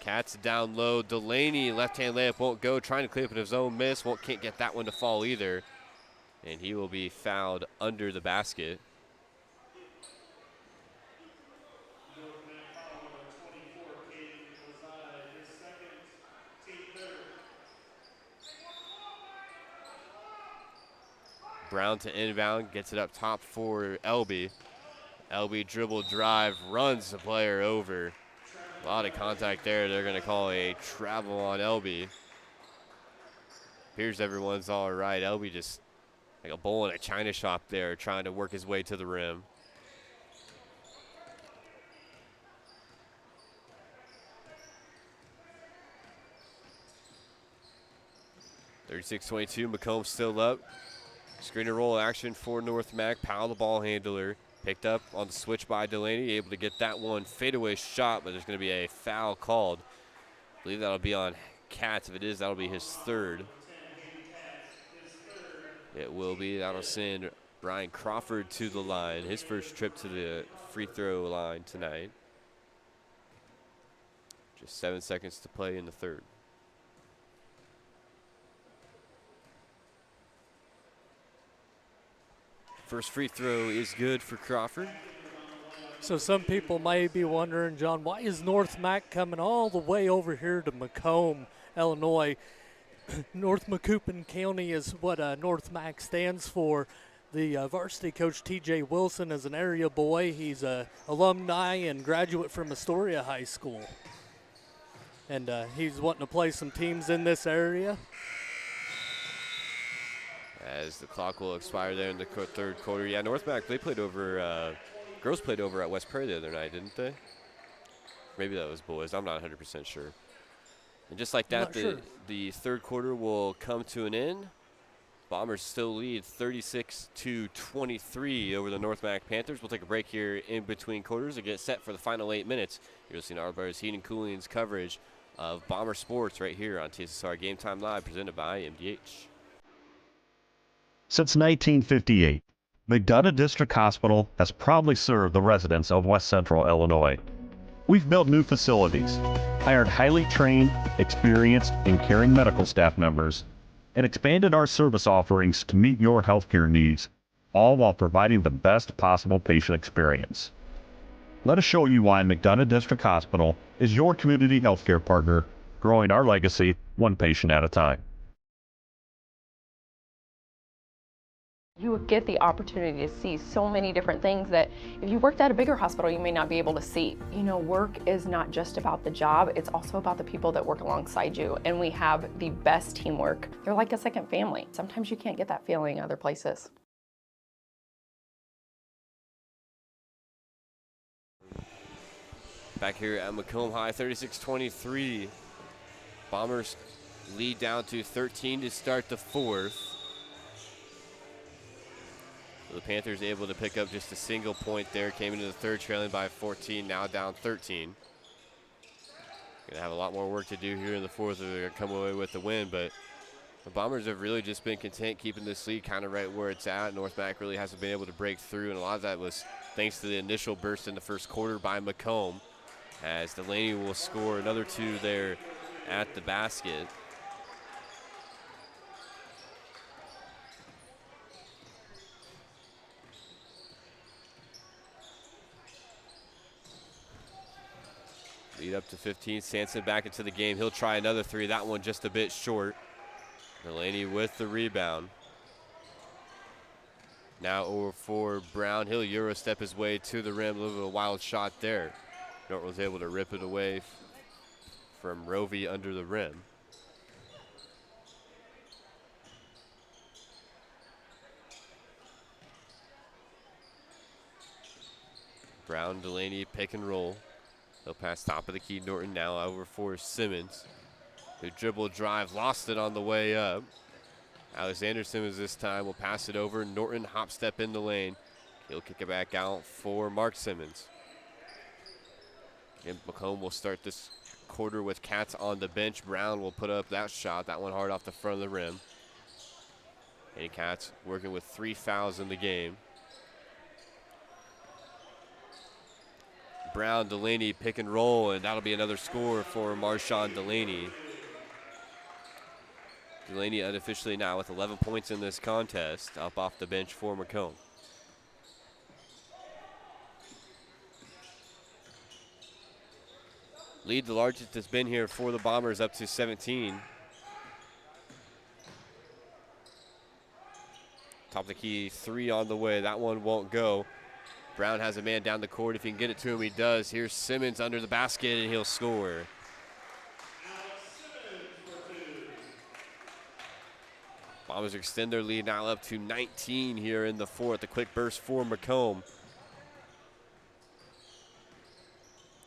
A: Katz down low. Delaney, left-hand layup won't go. Trying to clean up his own miss. Can't get that one to fall either. And he will be fouled under the basket. Brown to inbound, gets it up top for Elby. Elby dribble drive, runs the player over. A lot of contact there. They're going to call a travel on Elby. Appears everyone's all right. Elby just like a bull in a china shop there, trying to work his way to the rim. (36-22). Macomb still up. Screen and roll action for North Mac. Powell, the ball handler, picked up on the switch by Delaney, able to get that one fadeaway shot, but there's going to be a foul called. I believe that'll be on Katz. If it is, that'll be his third. It will be. That'll send Ryan Crawford to the line, his first trip to the free throw line tonight. Just 7 seconds to play in the third. First free throw is good for Crawford.
B: So some people may be wondering, John, why is North Mac coming all the way over here to Macomb, Illinois? North Macoupin County is what North Mac stands for. The varsity coach, T.J. Wilson, is an area boy. He's a alumni and graduate from Astoria High School. And he's wanting to play some teams in this area.
A: As the clock will expire there in the third quarter. Yeah, North Mac, they played over, girls played over at West Prairie the other night, didn't they? Maybe that was boys. I'm not 100% sure. And just like that, the third quarter will come to an end. Bombers still lead 36-23 over the North Mac Panthers. We'll take a break here in between quarters and get set for the final 8 minutes. You're listening to Arboro's Heating and Cooling's coverage of Bomber Sports right here on TSSR Game Time Live, presented by MDH.
E: Since 1958, McDonough District Hospital has proudly served the residents of West Central Illinois. We've built new facilities, hired highly trained, experienced, and caring medical staff members, and expanded our service offerings to meet your healthcare needs, all while providing the best possible patient experience. Let us show you why McDonough District Hospital is your community healthcare partner, growing our legacy one patient at a time.
I: You would get the opportunity to see so many different things that if you worked at a bigger hospital, you may not be able to see. You know, work is not just about the job, it's also about the people that work alongside you. And we have the best teamwork. They're like a second family. Sometimes you can't get that feeling other places.
A: Back here at Macomb High, 36-23. Bombers lead down to 13 to start the fourth. The Panthers able to pick up just a single point there. Came into the third trailing by 14, now down 13. Going to have a lot more work to do here in the fourth. They're going to come away with the win, but the Bombers have really just been content keeping this lead kind of right where it's at. North Mac really hasn't been able to break through, and a lot of that was thanks to the initial burst in the first quarter by Macomb, as Delaney will score another two there at the basket. Lead up to 15. Sanson back into the game. He'll try another three. That one just a bit short. Delaney with the rebound. Now over for Brown. He'll Euro step his way to the rim. A little bit of a wild shot there. Norton was able to rip it away from Rovey under the rim. Brown, Delaney, pick and roll. They'll pass top of the key. Norton now over for Simmons, who dribble drive, lost it on the way up. Alexander Simmons this time will pass it over. Norton hop step in the lane. He'll kick it back out for Mark Simmons. And Macomb will start this quarter with Katz on the bench. Brown will put up that shot. That one hard off the front of the rim. And Katz working with 3 fouls in the game. Brown, Delaney, pick and roll, and that'll be another score for Marshawn Delaney. Delaney unofficially now with 11 points in this contest, up off the bench for Macomb. Lead the largest has been here for the Bombers, up to 17. Top of the key, 3 on the way. That one won't go. Brown has a man down the court. If he can get it to him, he does. Here's Simmons under the basket, and he'll score. Bombers extend their lead now up to 19 here in the fourth. A quick burst for Macomb.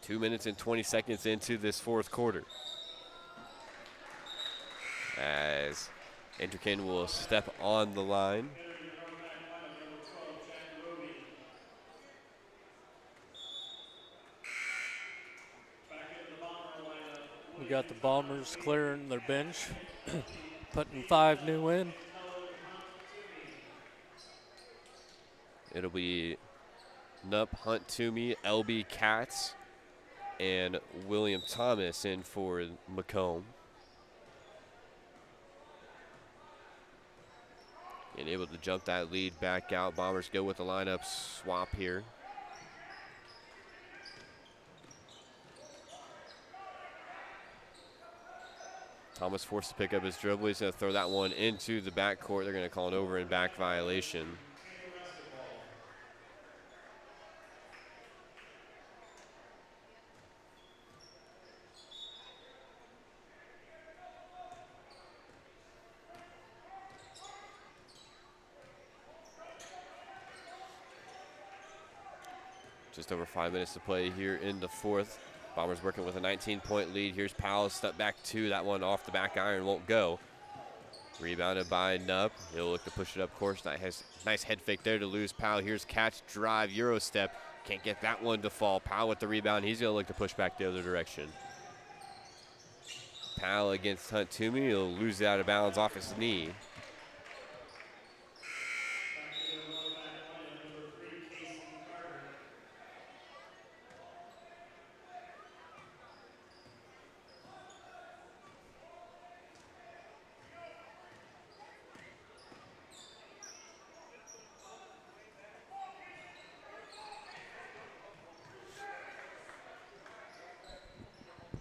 A: 2 minutes and 20 seconds into this fourth quarter. As Enterkin will step on the line.
B: We got the Bombers clearing their bench, putting 5 new in.
A: It'll be Nup, Hunt, Toomey, LB Katz, and William Thomas in for Macomb. And able to jump that lead back out. Bombers go with the lineup swap here. Thomas forced to pick up his dribble. He's going to throw that one into the backcourt. They're going to call an over and back violation. Just over 5 minutes to play here in the fourth. Bombers working with a 19-point lead. Here's Powell, step back two. That one off the back iron, won't go. Rebounded by Nupp. He'll look to push it up course. Nice head fake there to lose Powell. Here's catch, drive, Euro step. Can't get that one to fall. Powell with the rebound. He's going to look to push back the other direction. Powell against Hunt Toomey. He'll lose it out of bounds off his knee.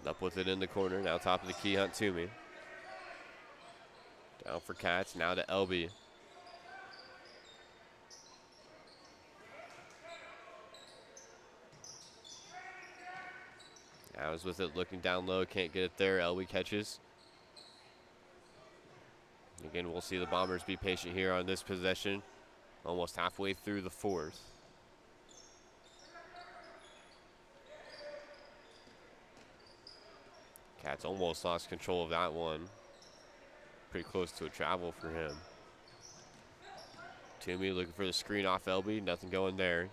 A: Up with it in the corner. Now top of the key, Hunt Toomey. Down for Katz. Now to Elby. Now is with it, looking down low. Can't get it there. Elby catches. Again, we'll see the Bombers be patient here on this possession. Almost halfway through the fourth. Katz almost lost control of that one. Pretty close to a travel for him. Toomey looking for the screen off Elby. Nothing going there.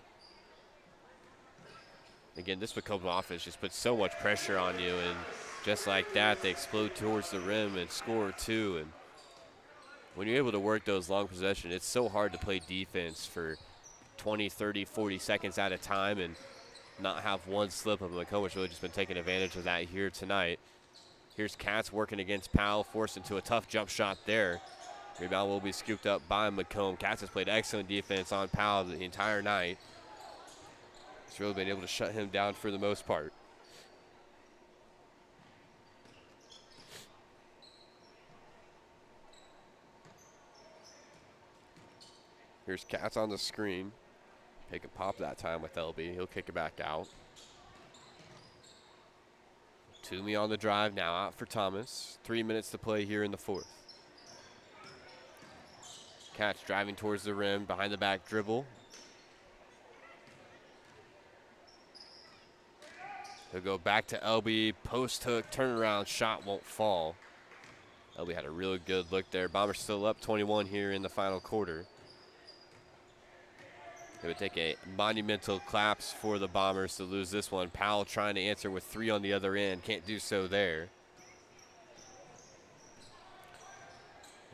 A: Again, this Macomb offense just puts so much pressure on you, and just like that, they explode towards the rim and score two. And when you're able to work those long possessions, it's so hard to play defense for 20, 30, 40 seconds at a time and not have one slip of Macomb, which really just been taking advantage of that here tonight. Here's Katz working against Powell, forced into a tough jump shot there. Rebound will be scooped up by Macomb. Katz has played excellent defense on Powell the entire night. He's really been able to shut him down for the most part. Here's Katz on the screen. Pick and pop that time with LB. He'll kick it back out. Toomey on the drive, now out for Thomas. 3 minutes to play here in the fourth. Katz driving towards the rim, behind the back dribble. He'll go back to LB, post hook, turnaround shot won't fall. LB had a really good look there. Bombers still up 21 here in the final quarter. It would take a monumental collapse for the Bombers to lose this one. Powell trying to answer with three on the other end. Can't do so there.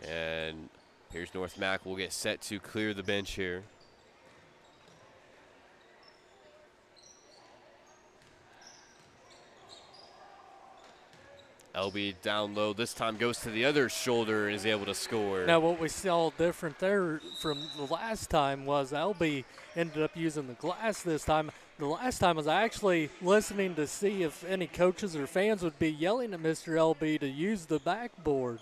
A: And here's North Mac. Will get set to clear the bench here. LB down low. This time goes to the other shoulder and is able to score.
B: Now, what we saw different there from the last time was LB ended up using the glass this time. The last time I was actually listening to see if any coaches or fans would be yelling at Mr. LB to use the backboard.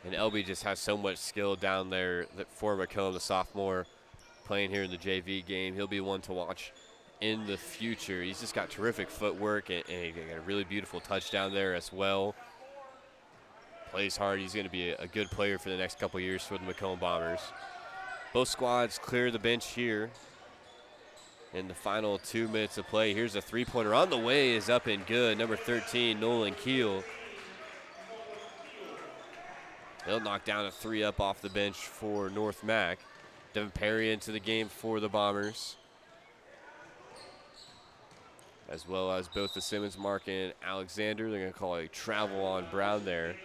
A: And LB just has so much skill down there that for Macomb, the sophomore, playing here in the JV game. He'll be one to watch in the future. He's just got terrific footwork and he got a really beautiful touchdown there as well. Plays hard. He's going to be a good player for the next couple years for the Macomb Bombers. Both squads clear the bench here in the final 2 minutes of play. Here's a three-pointer on the way, is up and good. Number 13, Nolan Keel. He'll knock down a three up off the bench for North Mac. Devin Perry into the game for the Bombers, as well as both the Simmons mark and Alexander. They're going to call a travel on Brown there.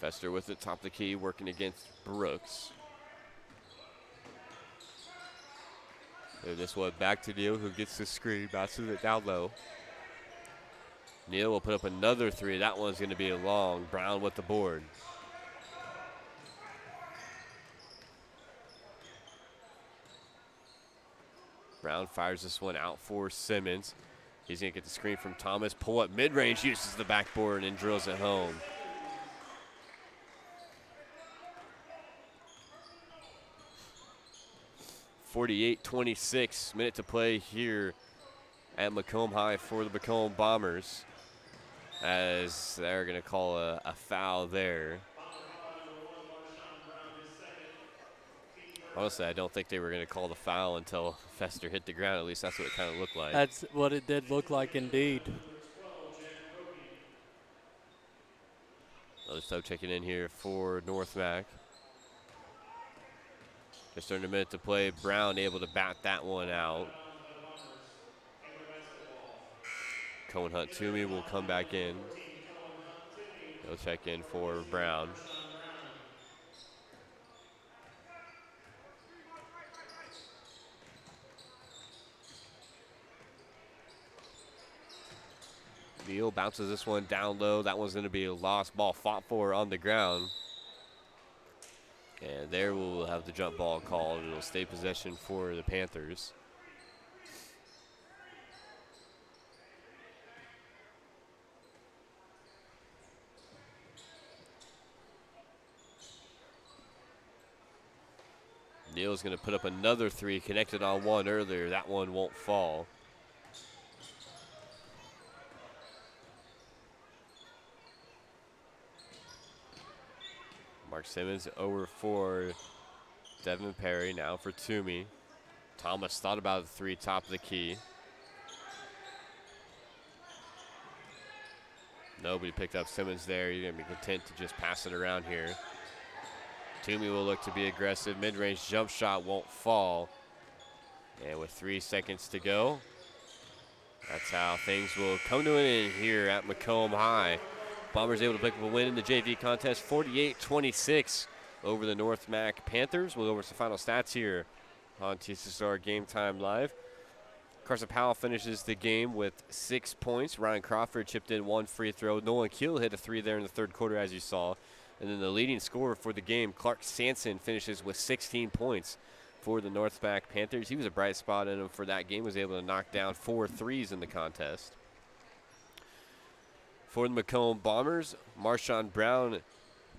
A: Fester with it, top of the key, working against Brooks. And this one back to Neal, who gets the screen, bounces it down low. Neal will put up another three. That one's going to be long. Brown with the board. Brown fires this one out for Simmons. He's going to get the screen from Thomas. Pull up mid-range, uses the backboard and drills it home. 48-26, minute to play here at Macomb High for the Macomb Bombers, as they're going to call a foul there. Honestly, I don't think they were going to call the foul until Fester hit the ground. At least that's what it kind of looked like.
B: That's what it did look like indeed.
A: Another sub checking in here for North Mac. Just under a minute to play. Brown able to bat that one out. Cohen Hunt Toomey will come back in. He'll check in for Brown. Neal bounces this one down low. That one's going to be a lost ball, fought for on the ground. And there we'll have the jump ball called. It'll stay possession for the Panthers. Neal's going to put up another three, connected on one earlier. That one won't fall. Mark Simmons over for Devin Perry, now for Toomey. Thomas thought about the three, top of the key. Nobody picked up Simmons there. You're going to be content to just pass it around here. Toomey will look to be aggressive. Mid-range jump shot won't fall. And with 3 seconds to go, that's how things will come to an end here at Macomb High. Bombers able to pick up a win in the JV contest, 48-26 over the North Mac Panthers. We'll go over some final stats here on TSSR Game Time Live. Carson Powell finishes the game with 6 points. Ryan Crawford chipped in 1 free throw. Nolan Keel hit a 3 there in the third quarter, as you saw. And then the leading scorer for the game, Clark Sanson, finishes with 16 points for the North Mac Panthers. He was a bright spot in him for that game, was able to knock down 4 threes in the contest. For the Macomb Bombers, Marshawn Brown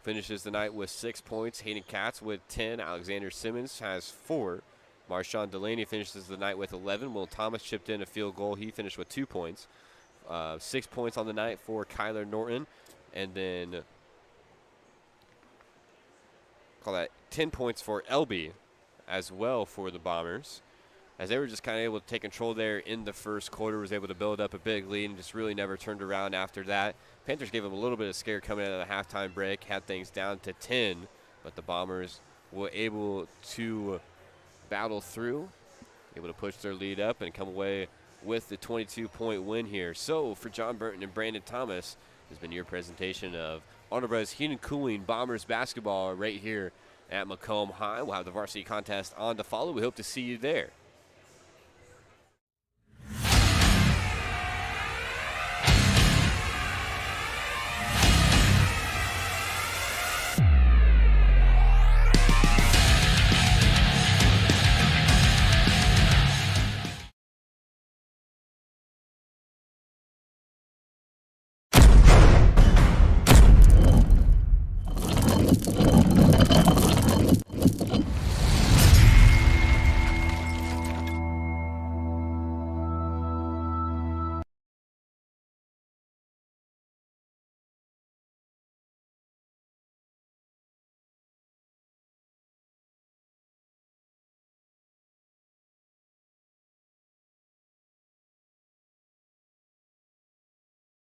A: finishes the night with 6 points. Hayden Katz with 10. Alexander Simmons has 4. Marshawn Delaney finishes the night with 11. Will Thomas chipped in a field goal. He finished with 2 points. 6 points on the night for Kyler Norton. And then, call that 10 points for Elby as well for the Bombers, as they were just kind of able to take control there in the first quarter, was able to build up a big lead and just really never turned around after that. Panthers gave them a little bit of scare coming out of the halftime break, had things down to 10, but the Bombers were able to battle through, able to push their lead up and come away with the 22-point win here. So for John Burton and Brandon Thomas, has been your presentation of Honor Bros Heating and Cooling Bombers basketball right here at Macomb High. We'll have the varsity contest on to follow. We hope to see you there.